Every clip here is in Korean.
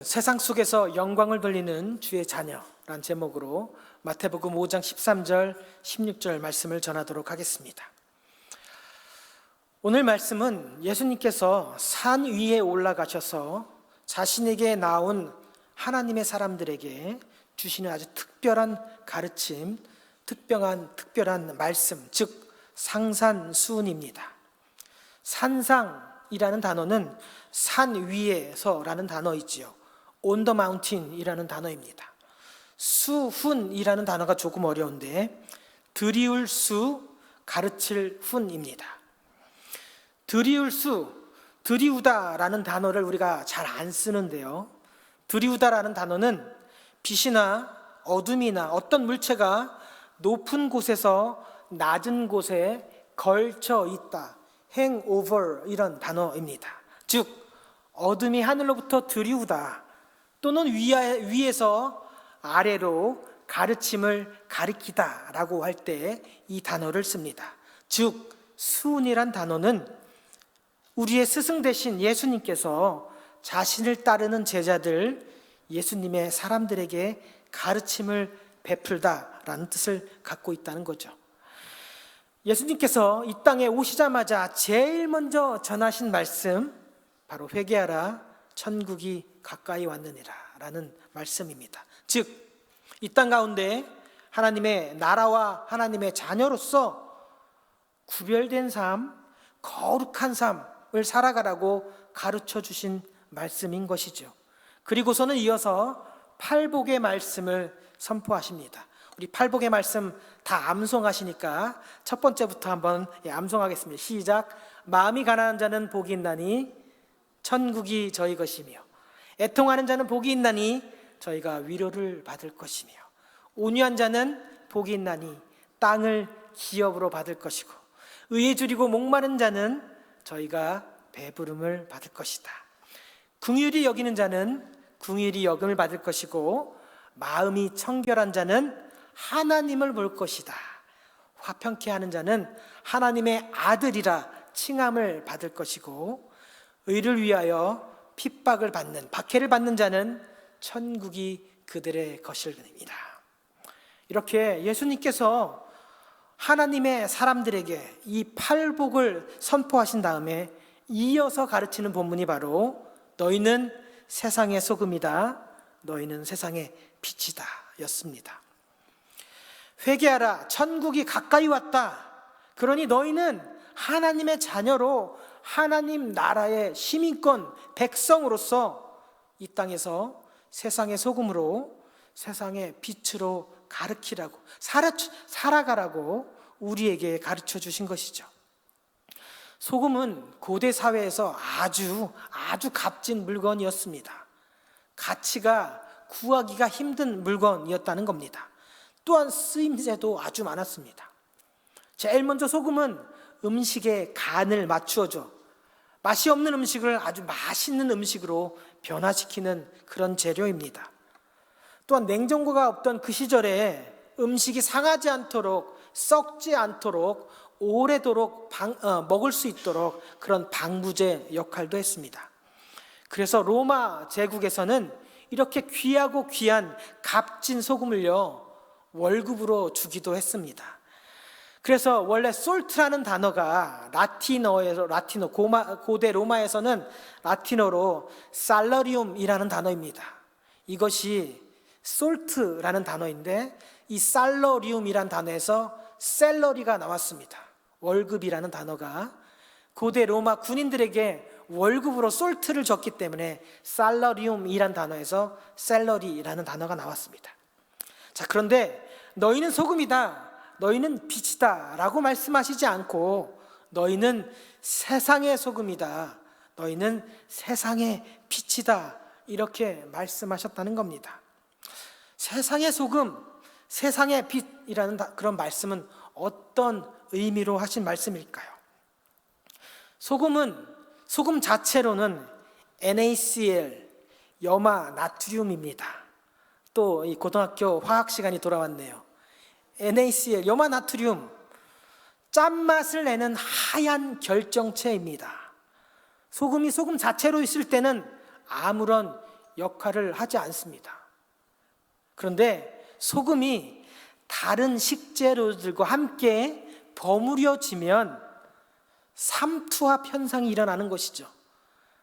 세상 속에서 영광을 돌리는 주의 자녀란 제목으로 마태복음 5장 13절 16절 말씀을 전하도록 하겠습니다. 오늘 말씀은 예수님께서 산 위에 올라가셔서 자신에게 나온 하나님의 사람들에게 주시는 아주 특별한 가르침, 특별한 말씀, 즉 상산수훈입니다. 산상이라는 단어는 산 위에서라는 단어이지요. On the mountain이라는 단어입니다. 수훈이라는 단어가 조금 어려운데 드리울 수, 가르칠 훈입니다. 드리울 수, 드리우다라는 단어를 우리가 잘 안 쓰는데요. 드리우다라는 단어는 빛이나 어둠이나 어떤 물체가 높은 곳에서 낮은 곳에 걸쳐 있다, hangover 이런 단어입니다. 즉 어둠이 하늘로부터 드리우다 또는 위에서 아래로 가르침을 가리키다 라고 할 때 이 단어를 씁니다. 즉 수훈이란 단어는 우리의 스승 되신 예수님께서 자신을 따르는 제자들, 예수님의 사람들에게 가르침을 베풀다라는 뜻을 갖고 있다는 거죠. 예수님께서 이 땅에 오시자마자 제일 먼저 전하신 말씀, 바로 회개하라, 천국이 가까이 왔느니라 라는 말씀입니다. 즉 이 땅 가운데 하나님의 나라와 하나님의 자녀로서 구별된 삶, 거룩한 삶을 살아가라고 가르쳐 주신 말씀인 것이죠. 그리고서는 이어서 팔복의 말씀을 선포하십니다. 우리 팔복의 말씀 다 암송하시니까 첫 번째부터 한번 암송하겠습니다. 시작. 마음이 가난한 자는 복이 있나니 천국이 저희 것이며 애통하는 자는 복이 있나니 저희가 위로를 받을 것이며 온유한 자는 복이 있나니 땅을 기업으로 받을 것이고 의에 줄이고 목마른 자는 저희가 배부름을 받을 것이다. 긍휼히 여기는 자는 긍휼히 여김을 받을 것이고 마음이 청결한 자는 하나님을 볼 것이다. 화평케 하는 자는 하나님의 아들이라 칭함을 받을 것이고 의를 위하여 핍박을 받는, 박해를 받는 자는 천국이 그들의 것일입니다. 이렇게 예수님께서 하나님의 사람들에게 이 팔복을 선포하신 다음에 이어서 가르치는 본문이 바로 너희는 세상의 소금이다, 너희는 세상의 빛이다 였습니다. 회개하라, 천국이 가까이 왔다. 그러니 너희는 하나님의 자녀로 하나님 나라의 시민권, 백성으로서 이 땅에서 세상의 소금으로, 세상의 빛으로 가르치라고, 살아가라고 우리에게 가르쳐 주신 것이죠. 소금은 고대 사회에서 아주 값진 물건이었습니다. 가치가 구하기가 힘든 물건이었다는 겁니다. 또한 쓰임새도 아주 많았습니다. 제일 먼저 소금은 음식의 간을 맞추어줘 맛이 없는 음식을 아주 맛있는 음식으로 변화시키는 그런 재료입니다. 또한 냉장고가 없던 그 시절에 음식이 상하지 않도록, 썩지 않도록, 오래도록 먹을 수 있도록 그런 방부제 역할도 했습니다. 그래서 로마 제국에서는 이렇게 귀하고 귀한 값진 소금을요 월급으로 주기도 했습니다. 그래서 원래 솔트라는 단어가 고대 로마에서는 라틴어로 살러리움이라는 단어입니다. 이것이 솔트라는 단어인데 이 살러리움이라는 단어에서 셀러리가 나왔습니다. 월급이라는 단어가 고대 로마 군인들에게 월급으로 솔트를 줬기 때문에 살러리움이라는 단어에서 셀러리라는 단어가 나왔습니다. 자, 그런데 너희는 소금이다, 너희는 빛이다 라고 말씀하시지 않고 너희는 세상의 소금이다, 너희는 세상의 빛이다 이렇게 말씀하셨다는 겁니다. 세상의 소금, 세상의 빛이라는 그런 말씀은 어떤 의미로 하신 말씀일까요? 소금 자체로는 NaCl, 염화 나트륨입니다. 또 이 고등학교 화학 시간이 돌아왔네요. NaCl, 염화 나트륨, 짠맛을 내는 하얀 결정체입니다. 소금이 소금 자체로 있을 때는 아무런 역할을 하지 않습니다. 그런데 소금이 다른 식재료들과 함께 버무려지면 삼투압 현상이 일어나는 것이죠.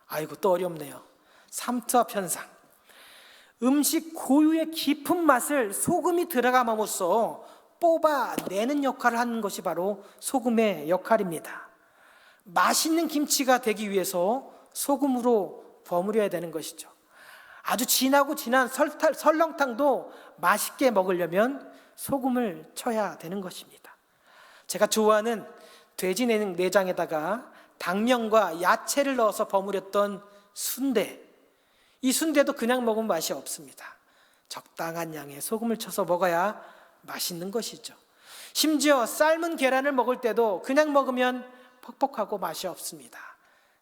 아이고, 또 어렵네요. 삼투압 현상. 음식 고유의 깊은 맛을 소금이 들어감으로써 뽑아내는 역할을 하는 것이 바로 소금의 역할입니다. 맛있는 김치가 되기 위해서 소금으로 버무려야 되는 것이죠. 아주 진하고 진한 설렁탕도 맛있게 먹으려면 소금을 쳐야 되는 것입니다. 제가 좋아하는 돼지 내장에다가 당면과 야채를 넣어서 버무렸던 순대, 이 순대도 그냥 먹으면 맛이 없습니다. 적당한 양의 소금을 쳐서 먹어야 맛있는 것이죠. 심지어 삶은 계란을 먹을 때도 그냥 먹으면 퍽퍽하고 맛이 없습니다.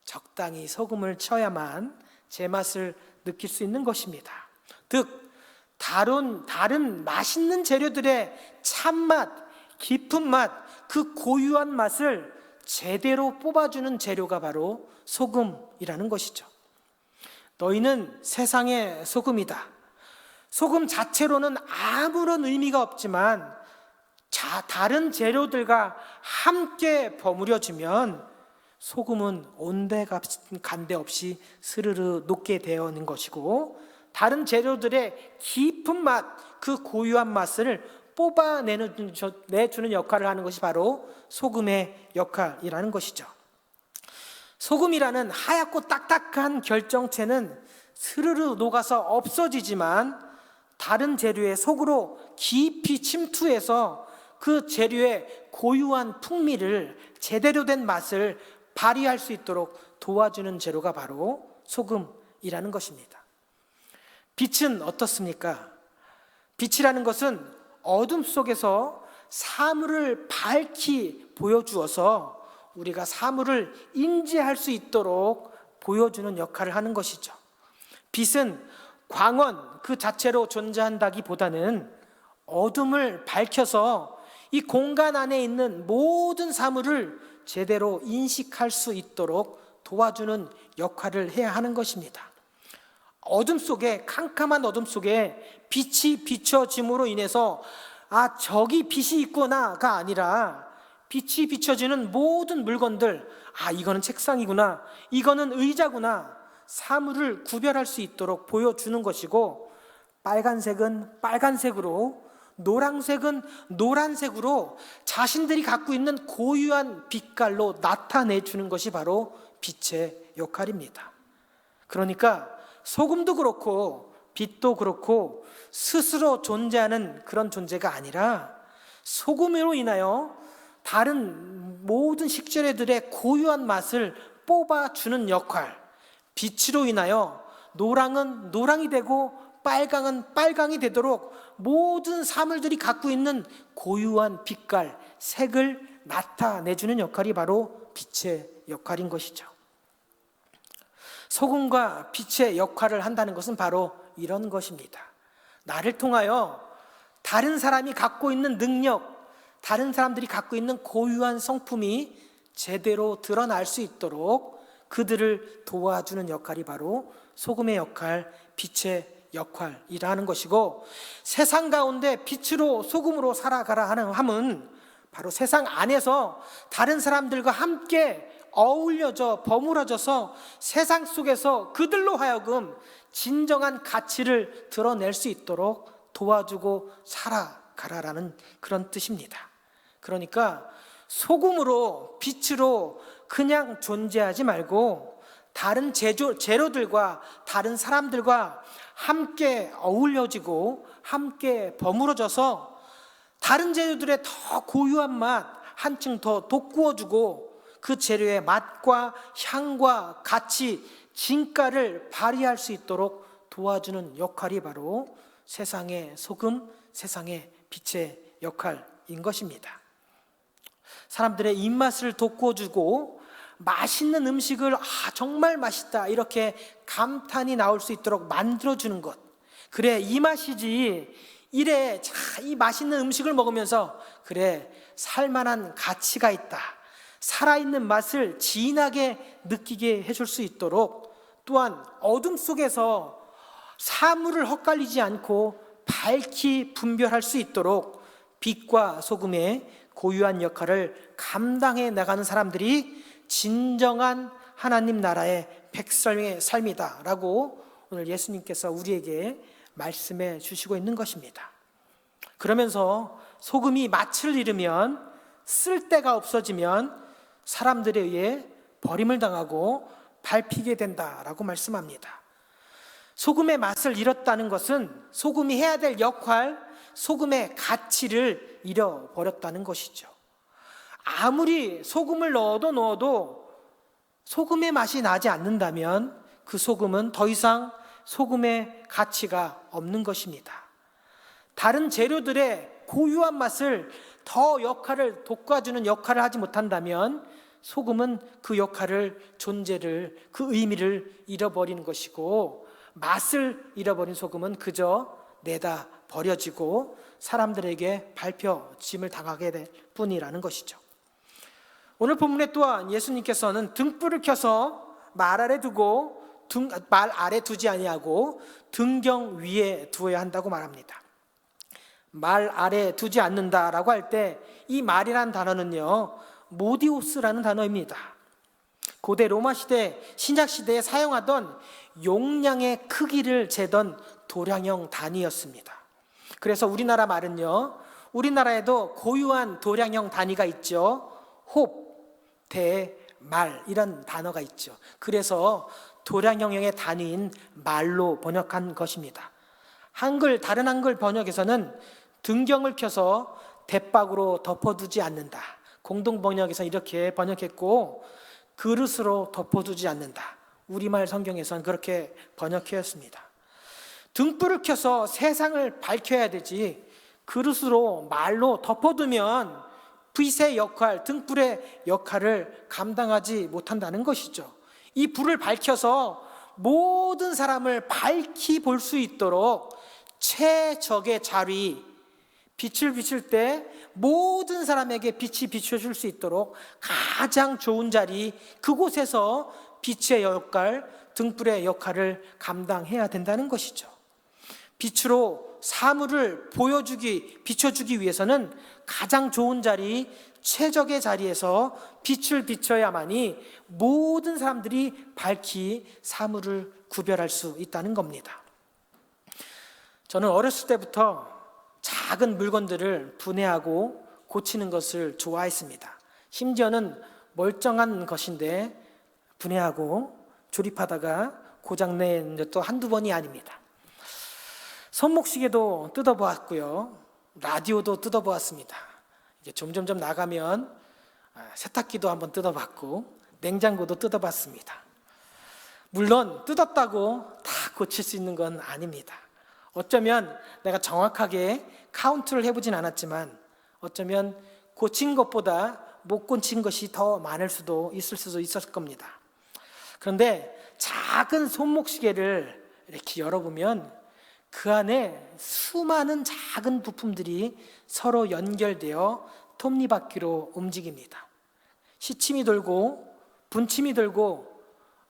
적당히 소금을 쳐야만 제맛을 느낄 수 있는 것입니다. 즉, 다른 맛있는 재료들의 참맛, 깊은 맛, 그 고유한 맛을 제대로 뽑아주는 재료가 바로 소금이라는 것이죠. 너희는 세상의 소금이다. 소금 자체로는 아무런 의미가 없지만 다른 재료들과 함께 버무려지면 소금은 온데간데 없이 스르르 녹게 되어있는 것이고, 다른 재료들의 깊은 맛, 그 고유한 맛을 뽑아내주는 역할을 하는 것이 바로 소금의 역할이라는 것이죠. 소금이라는 하얗고 딱딱한 결정체는 스르르 녹아서 없어지지만 다른 재료의 속으로 깊이 침투해서 그 재료의 고유한 풍미를, 제대로 된 맛을 발휘할 수 있도록 도와주는 재료가 바로 소금이라는 것입니다. 빛은 어떻습니까? 빛이라는 것은 어둠 속에서 사물을 밝히 보여주어서 우리가 사물을 인지할 수 있도록 보여주는 역할을 하는 것이죠. 빛은 광원 그 자체로 존재한다기보다는 어둠을 밝혀서 이 공간 안에 있는 모든 사물을 제대로 인식할 수 있도록 도와주는 역할을 해야 하는 것입니다. 어둠 속에, 캄캄한 어둠 속에 빛이 비춰짐으로 인해서 저기 빛이 있구나가 아니라 빛이 비춰지는 모든 물건들, 이거는 책상이구나, 이거는 의자구나, 사물을 구별할 수 있도록 보여주는 것이고, 빨간색은 빨간색으로, 노란색은 노란색으로 자신들이 갖고 있는 고유한 빛깔로 나타내주는 것이 바로 빛의 역할입니다. 그러니까 소금도 그렇고 빛도 그렇고 스스로 존재하는 그런 존재가 아니라 소금으로 인하여 다른 모든 식재료들의 고유한 맛을 뽑아주는 역할, 빛으로 인하여 노랑은 노랑이 되고 빨강은 빨강이 되도록 모든 사물들이 갖고 있는 고유한 빛깔, 색을 나타내주는 역할이 바로 빛의 역할인 것이죠. 소금과 빛의 역할을 한다는 것은 바로 이런 것입니다. 나를 통하여 다른 사람이 갖고 있는 능력, 다른 사람들이 갖고 있는 고유한 성품이 제대로 드러날 수 있도록 그들을 도와주는 역할이 바로 소금의 역할, 빛의 역할이라는 것이고, 세상 가운데 빛으로 소금으로 살아가라 함은 바로 세상 안에서 다른 사람들과 함께 어울려져 버무려져서 세상 속에서 그들로 하여금 진정한 가치를 드러낼 수 있도록 도와주고 살아가라라는 그런 뜻입니다. 그러니까 소금으로, 빛으로 그냥 존재하지 말고 다른 재료들과 다른 사람들과 함께 어울려지고 함께 버무려져서 다른 재료들의 더 고유한 맛 한층 더 돋구어주고 그 재료의 맛과 향과 가치, 진가를 발휘할 수 있도록 도와주는 역할이 바로 세상의 소금, 세상의 빛의 역할인 것입니다. 사람들의 입맛을 돋구어주고 맛있는 음식을 정말 맛있다 이렇게 감탄이 나올 수 있도록 만들어주는 것, 그래 이 맛이지, 이래 이 맛있는 음식을 먹으면서 그래 살만한 가치가 있다, 살아있는 맛을 진하게 느끼게 해줄 수 있도록, 또한 어둠 속에서 사물을 헛갈리지 않고 밝히 분별할 수 있도록 빛과 소금의 고유한 역할을 감당해 나가는 사람들이 진정한 하나님 나라의 백성의 삶이다 라고 오늘 예수님께서 우리에게 말씀해 주시고 있는 것입니다. 그러면서 소금이 맛을 잃으면, 쓸데가 없어지면 사람들에 의해 버림을 당하고 밟히게 된다라고 말씀합니다. 소금의 맛을 잃었다는 것은 소금이 해야 될 역할, 소금의 가치를 잃어버렸다는 것이죠. 아무리 소금을 넣어도 소금의 맛이 나지 않는다면 그 소금은 더 이상 소금의 가치가 없는 것입니다. 다른 재료들의 고유한 맛을 더 역할을 돋궈주는 역할을 하지 못한다면 소금은 그 역할을, 존재를, 그 의미를 잃어버리는 것이고, 맛을 잃어버린 소금은 그저 내다 버려지고 사람들에게 밟혀짐을 당하게 될 뿐이라는 것이죠. 오늘 본문에 또한 예수님께서는 등불을 켜서 말 아래 두지 아니하고 등경 위에 두어야 한다고 말합니다. 말 아래 두지 않는다라고 할 때 이 말이라는 단어는요, 모디우스라는 단어입니다. 고대 로마 시대, 신약 시대에 사용하던 용량의 크기를 재던 도량형 단위였습니다. 그래서 우리나라 말은요, 우리나라에도 고유한 도량형 단위가 있죠. 홉, 대, 말 이런 단어가 있죠. 그래서 도량형의 단위인 말로 번역한 것입니다. 다른 한글 번역에서는 등경을 켜서 대박으로 덮어두지 않는다. 공동 번역에서 이렇게 번역했고, 그릇으로 덮어두지 않는다. 우리말 성경에서는 그렇게 번역했습니다. 등불을 켜서 세상을 밝혀야 되지, 그릇으로, 말로 덮어두면 빛의 역할, 등불의 역할을 감당하지 못한다는 것이죠. 이 불을 밝혀서 모든 사람을 밝히 볼 수 있도록 최적의 자리, 빛을 비출 때 모든 사람에게 빛이 비춰줄 수 있도록 가장 좋은 자리, 그곳에서 빛의 역할, 등불의 역할을 감당해야 된다는 것이죠. 빛으로 사물을 비춰주기 위해서는 가장 좋은 자리, 최적의 자리에서 빛을 비춰야만이 모든 사람들이 밝히 사물을 구별할 수 있다는 겁니다. 저는 어렸을 때부터 작은 물건들을 분해하고 고치는 것을 좋아했습니다. 심지어는 멀쩡한 것인데 분해하고 조립하다가 고장낸 것도 한두 번이 아닙니다. 손목시계도 뜯어보았고요, 라디오도 뜯어보았습니다. 이제 점점점 나가면 세탁기도 한번 뜯어봤고 냉장고도 뜯어봤습니다. 물론 뜯었다고 다 고칠 수 있는 건 아닙니다. 어쩌면 내가 정확하게 카운트를 해보진 않았지만 어쩌면 고친 것보다 못 고친 것이 더 많을 수도 있었을 겁니다. 그런데 작은 손목시계를 이렇게 열어보면 그 안에 수많은 작은 부품들이 서로 연결되어 톱니바퀴로 움직입니다. 시침이 돌고 분침이 돌고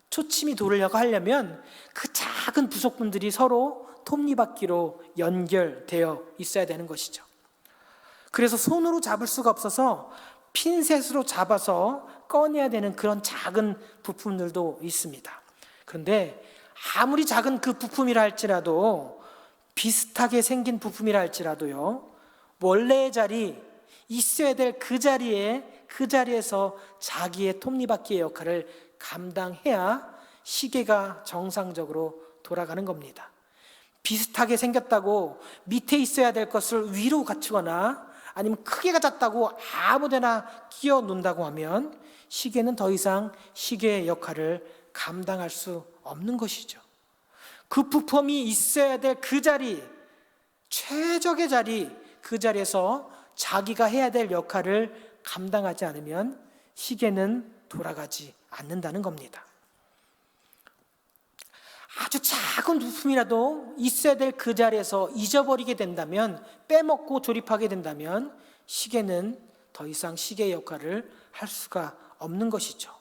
초침이 돌으려고 하려면 그 작은 부속품들이 서로 톱니바퀴로 연결되어 있어야 되는 것이죠. 그래서 손으로 잡을 수가 없어서 핀셋으로 잡아서 꺼내야 되는 그런 작은 부품들도 있습니다. 그런데 아무리 작은 그 부품이라 할지라도, 비슷하게 생긴 부품이라 할지라도요, 원래의 자리, 있어야 될 그 자리에서 자기의 톱니바퀴의 역할을 감당해야 시계가 정상적으로 돌아가는 겁니다. 비슷하게 생겼다고 밑에 있어야 될 것을 위로 갖추거나 아니면 크게 가졌다고 아무데나 끼워 놓는다고 하면 시계는 더 이상 시계의 역할을 감당할 수 없는 것이죠. 그 부품이 있어야 될 그 자리, 최적의 자리, 그 자리에서 자기가 해야 될 역할을 감당하지 않으면 시계는 돌아가지 않는다는 겁니다. 아주 작은 부품이라도 있어야 될 그 자리에서 잊어버리게 된다면, 빼먹고 조립하게 된다면 시계는 더 이상 시계의 역할을 할 수가 없는 것이죠.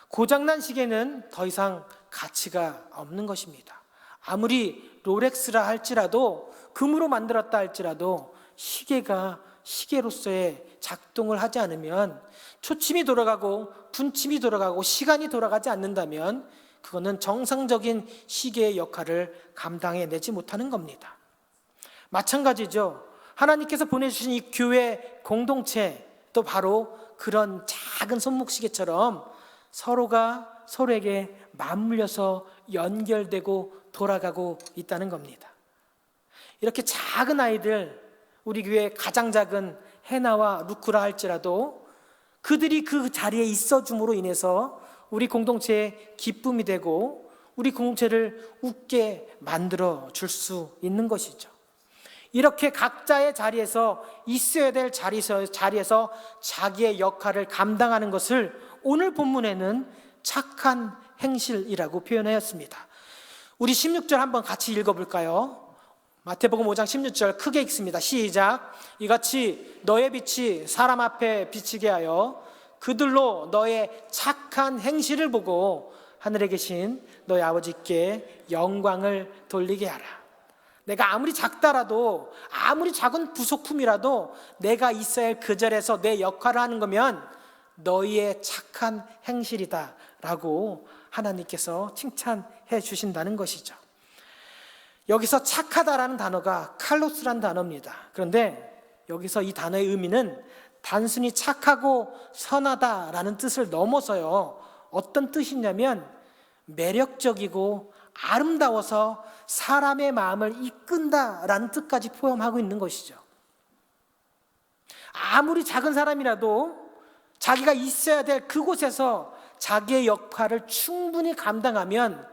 고장난 시계는 더 이상 가치가 없는 것입니다. 아무리 롤렉스라 할지라도, 금으로 만들었다 할지라도 시계가 시계로서의 작동을 하지 않으면, 초침이 돌아가고 분침이 돌아가고 시간이 돌아가지 않는다면 그거는 정상적인 시계의 역할을 감당해내지 못하는 겁니다. 마찬가지죠. 하나님께서 보내주신 이 교회 공동체도 바로 그런 작은 손목시계처럼 서로가 서로에게 맞물려서 연결되고 돌아가고 있다는 겁니다. 이렇게 작은 아이들, 우리 교회 가장 작은 해나와 루크라 할지라도 그들이 그 자리에 있어줌으로 인해서 우리 공동체의 기쁨이 되고 우리 공동체를 웃게 만들어 줄 수 있는 것이죠. 이렇게 각자의 자리에서 있어야 될 자리에서 자기의 역할을 감당하는 것을 오늘 본문에는 착한 행실이라고 표현하였습니다. 우리 16절 한번 같이 읽어볼까요? 마태복음 5장 16절 크게 읽습니다. 시작. 이같이 너의 빛이 사람 앞에 비치게 하여 그들로 너의 착한 행실을 보고 하늘에 계신 너의 아버지께 영광을 돌리게 하라. 내가 아무리 작다라도, 아무리 작은 부속품이라도 내가 있어야 할 그 자리에서 내 역할을 하는 거면 너희의 착한 행실이다 라고 하나님께서 칭찬해 주신다는 것이죠. 여기서 착하다라는 단어가 칼로스라는 단어입니다. 그런데 여기서 이 단어의 의미는 단순히 착하고 선하다라는 뜻을 넘어서요, 어떤 뜻이냐면 매력적이고 아름다워서 사람의 마음을 이끈다라는 뜻까지 포함하고 있는 것이죠. 아무리 작은 사람이라도 자기가 있어야 될 그곳에서 자기의 역할을 충분히 감당하면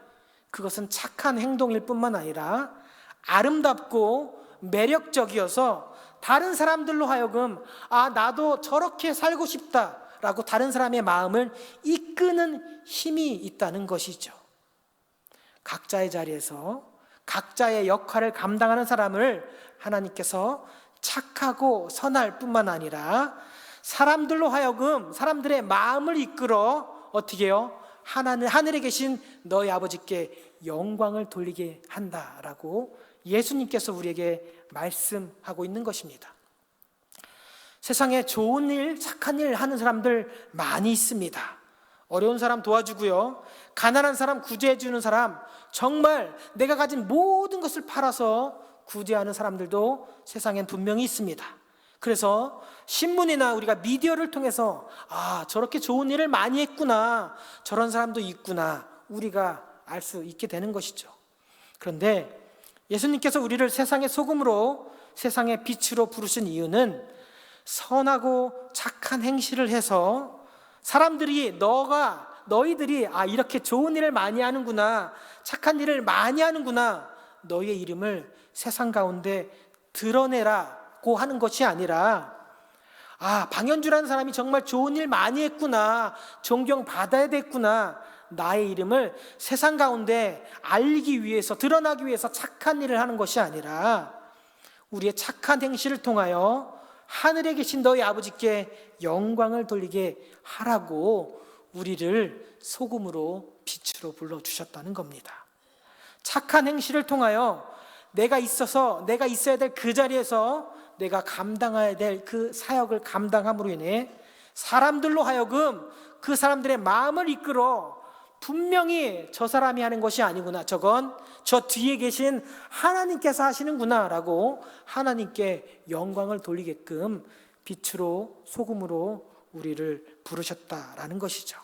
그것은 착한 행동일 뿐만 아니라 아름답고 매력적이어서 다른 사람들로 하여금 나도 저렇게 살고 싶다라고 다른 사람의 마음을 이끄는 힘이 있다는 것이죠. 각자의 자리에서 각자의 역할을 감당하는 사람을 하나님께서 착하고 선할 뿐만 아니라 사람들로 하여금 사람들의 마음을 이끌어 어떻게 해요? 하늘에 계신 너희 아버지께 영광을 돌리게 한다라고 예수님께서 우리에게 말씀하고 있는 것입니다. 세상에 좋은 일, 착한 일 하는 사람들 많이 있습니다. 어려운 사람 도와주고요, 가난한 사람 구제해 주는 사람, 정말 내가 가진 모든 것을 팔아서 구제하는 사람들도 세상엔 분명히 있습니다. 그래서 신문이나 우리가 미디어를 통해서 저렇게 좋은 일을 많이 했구나, 저런 사람도 있구나, 우리가 알 수 있게 되는 것이죠. 그런데 예수님께서 우리를 세상의 소금으로 세상의 빛으로 부르신 이유는 선하고 착한 행실을 해서 사람들이 너희들이 이렇게 좋은 일을 많이 하는구나, 착한 일을 많이 하는구나, 너희의 이름을 세상 가운데 드러내라고 하는 것이 아니라 방현주라는 사람이 정말 좋은 일 많이 했구나, 존경받아야 됐구나, 나의 이름을 세상 가운데 알리기 위해서, 드러나기 위해서 착한 일을 하는 것이 아니라 우리의 착한 행실을 통하여 하늘에 계신 너희 아버지께 영광을 돌리게 하라고 우리를 소금으로 빛으로 불러주셨다는 겁니다. 착한 행실을 통하여 내가 있어야 될 그 자리에서 내가 감당해야 될 그 사역을 감당함으로 인해 사람들로 하여금 그 사람들의 마음을 이끌어 분명히 저 사람이 하는 것이 아니구나, 저건 저 뒤에 계신 하나님께서 하시는구나 라고 하나님께 영광을 돌리게끔 빛으로 소금으로 우리를 부르셨다라는 것이죠.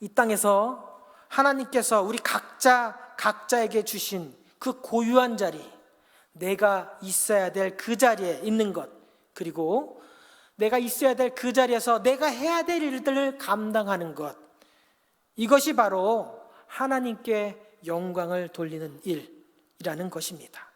이 땅에서 하나님께서 우리 각자에게 주신 그 고유한 자리, 내가 있어야 될 그 자리에 있는 것, 그리고 내가 있어야 될 그 자리에서 내가 해야 될 일들을 감당하는 것, 이것이 바로 하나님께 영광을 돌리는 일이라는 것입니다.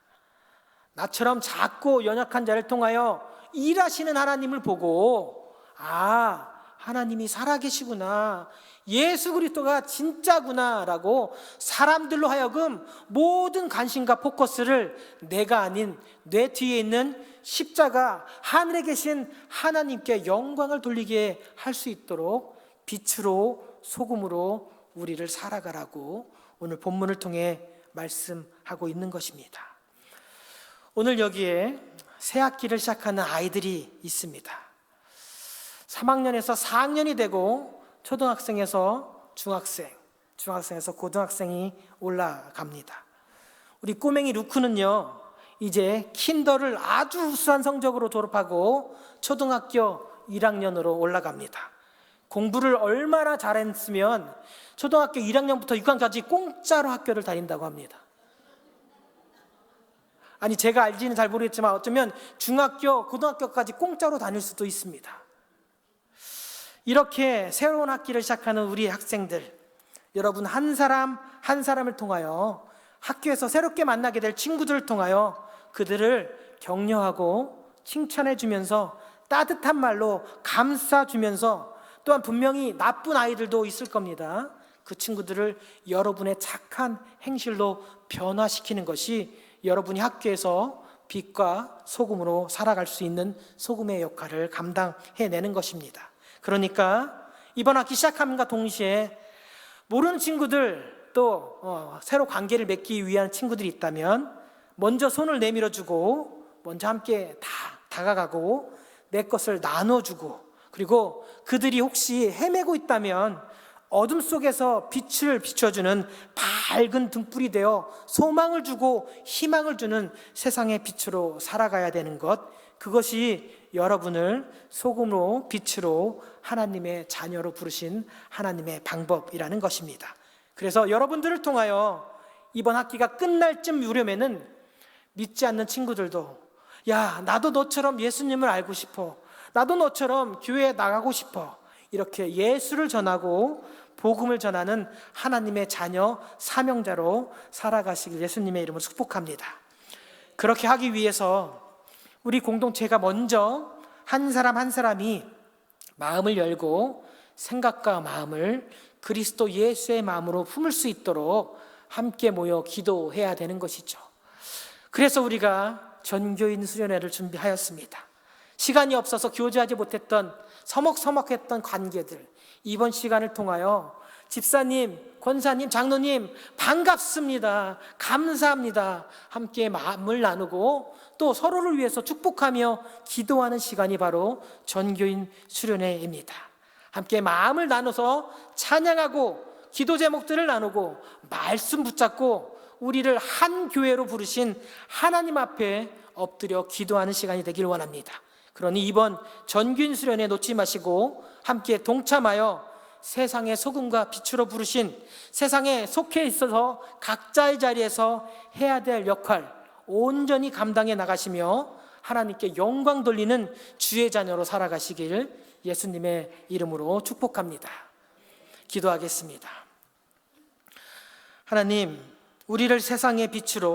나처럼 작고 연약한 자를 통하여 일하시는 하나님을 보고 하나님이 살아계시구나, 예수 그리스도가 진짜구나 라고 사람들로 하여금 모든 관심과 포커스를 내가 아닌 내 뒤에 있는 십자가, 하늘에 계신 하나님께 영광을 돌리게 할 수 있도록 빛으로 소금으로 우리를 살아가라고 오늘 본문을 통해 말씀하고 있는 것입니다. 오늘 여기에 새 학기를 시작하는 아이들이 있습니다. 3학년에서 4학년이 되고 초등학생에서 중학생, 중학생에서 고등학생이 올라갑니다. 우리 꼬맹이 루크는요, 이제 킨더를 아주 우수한 성적으로 졸업하고 초등학교 1학년으로 올라갑니다. 공부를 얼마나 잘했으면 초등학교 1학년부터 6학년까지 공짜로 학교를 다닌다고 합니다. 아니, 제가 알지는 잘 모르겠지만 어쩌면 중학교, 고등학교까지 공짜로 다닐 수도 있습니다. 이렇게 새로운 학기를 시작하는 우리 학생들, 여러분 한 사람 한 사람을 통하여 학교에서 새롭게 만나게 될 친구들을 통하여 그들을 격려하고 칭찬해 주면서 따뜻한 말로 감싸주면서, 또한 분명히 나쁜 아이들도 있을 겁니다. 그 친구들을 여러분의 착한 행실로 변화시키는 것이 여러분이 학교에서 빛과 소금으로 살아갈 수 있는 소금의 역할을 감당해내는 것입니다. 그러니까 이번 학기 시작함과 동시에 모르는 친구들, 또 새로 관계를 맺기 위한 친구들이 있다면 먼저 손을 내밀어주고 먼저 함께 다가가고 내 것을 나눠주고, 그리고 그들이 혹시 헤매고 있다면 어둠 속에서 빛을 비춰주는 밝은 등불이 되어 소망을 주고 희망을 주는 세상의 빛으로 살아가야 되는 것, 그것이 여러분을 소금으로 빛으로 하나님의 자녀로 부르신 하나님의 방법이라는 것입니다. 그래서 여러분들을 통하여 이번 학기가 끝날 쯤 무렵에는 믿지 않는 친구들도, 야, 나도 너처럼 예수님을 알고 싶어, 나도 너처럼 교회에 나가고 싶어, 이렇게 예수를 전하고 복음을 전하는 하나님의 자녀, 사명자로 살아가시길 예수님의 이름으로 축복합니다. 그렇게 하기 위해서 우리 공동체가 먼저 한 사람 한 사람이 마음을 열고 생각과 마음을 그리스도 예수의 마음으로 품을 수 있도록 함께 모여 기도해야 되는 것이죠. 그래서 우리가 전교인 수련회를 준비하였습니다. 시간이 없어서 교제하지 못했던 서먹서먹했던 관계들, 이번 시간을 통하여 집사님, 권사님, 장로님 반갑습니다, 감사합니다, 함께 마음을 나누고 또 서로를 위해서 축복하며 기도하는 시간이 바로 전교인 수련회입니다. 함께 마음을 나눠서 찬양하고 기도 제목들을 나누고 말씀 붙잡고 우리를 한 교회로 부르신 하나님 앞에 엎드려 기도하는 시간이 되길 원합니다. 그러니 이번 전교인 수련회 놓지 마시고 함께 동참하여 세상의 소금과 빛으로 부르신, 세상에 속해 있어서 각자의 자리에서 해야 될 역할 온전히 감당해 나가시며 하나님께 영광 돌리는 주의 자녀로 살아가시길 예수님의 이름으로 축복합니다. 기도하겠습니다. 하나님, 우리를 세상의 빛으로